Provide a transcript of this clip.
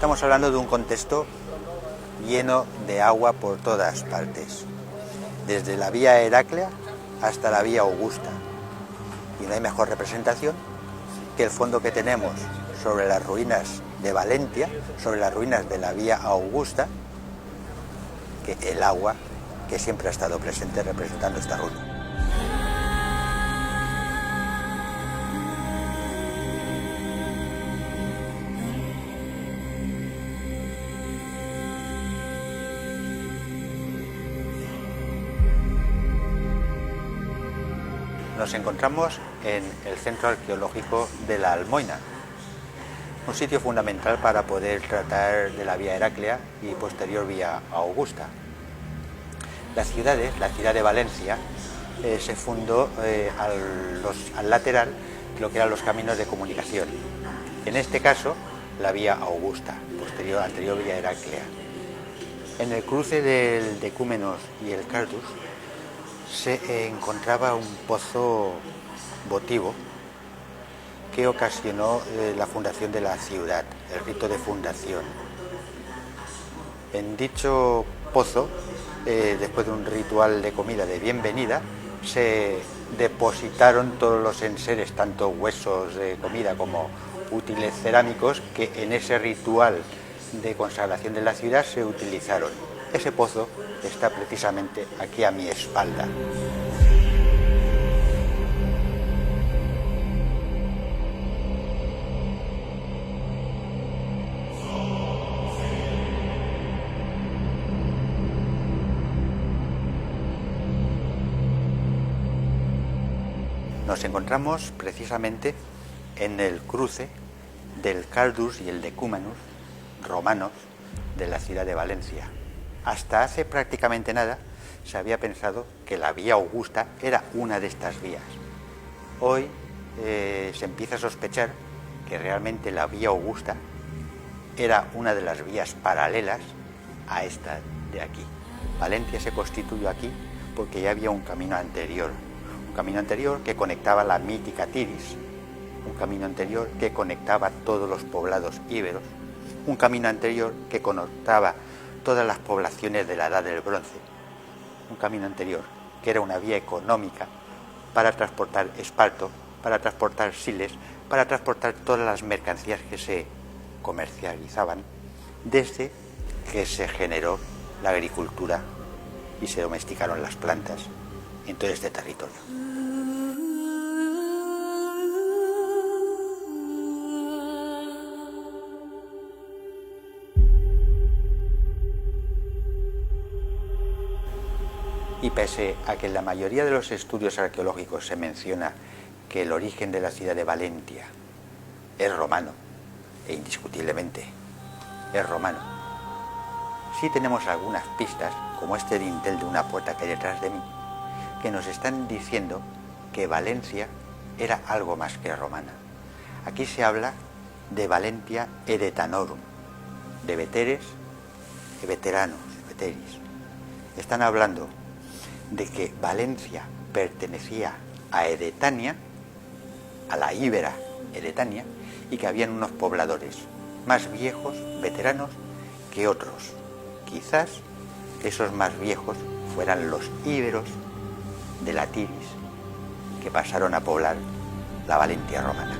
Estamos hablando de un contexto lleno de agua por todas partes, desde la vía Heraclea hasta la vía Augusta. Y no hay mejor representación que el fondo que tenemos sobre las ruinas de Valentia, sobre las ruinas de la vía Augusta, que el agua que siempre ha estado presente representando esta ruina. Nos encontramos en el centro arqueológico de la Almoina, un sitio fundamental para poder tratar de la vía Heraclea y posterior vía Augusta. La ciudad de Valencia, se fundó al lateral de lo que eran los caminos de comunicación. En este caso, la vía Augusta, anterior vía Heraclea. En el cruce del Decúmenos y el Cardus se encontraba un pozo votivo que ocasionó la fundación de la ciudad, el rito de fundación. En dicho pozo, después de un ritual de comida de bienvenida, se depositaron todos los enseres, tanto huesos de comida como útiles cerámicos, que en ese ritual de consagración de la ciudad se utilizaron. Ese pozo está precisamente aquí a mi espalda. Nos encontramos precisamente en el cruce del Cardus y el Decúmanus romanos de la ciudad de Valencia. Hasta hace prácticamente nada se había pensado que la vía Augusta era una de estas vías. Hoy se empieza a sospechar que realmente la vía Augusta era una de las vías paralelas a esta de aquí. Valencia se constituyó aquí porque ya había un camino anterior que conectaba la mítica Tiris, un camino anterior que conectaba todos los poblados íberos, un camino anterior que conectaba todas las poblaciones de la Edad del Bronce, un camino anterior que era una vía económica para transportar esparto, para transportar siles, para transportar todas las mercancías que se comercializaban desde que se generó la agricultura y se domesticaron las plantas en todo este territorio. Y pese a que en la mayoría de los estudios arqueológicos se menciona que el origen de la ciudad de Valentia es romano, e indiscutiblemente es romano, sí tenemos algunas pistas, como este dintel de una puerta que hay detrás de mí, que nos están diciendo que Valencia era algo más que romana. Aquí se habla de Valentia Edetanorum, de veteres y veteranos, veteris. Están hablando de que Valencia pertenecía a Edetania, a la íbera Edetania, y que habían unos pobladores más viejos, veteranos, que otros. Quizás esos más viejos fueran los íberos de la Tiris, que pasaron a poblar la Valentia romana.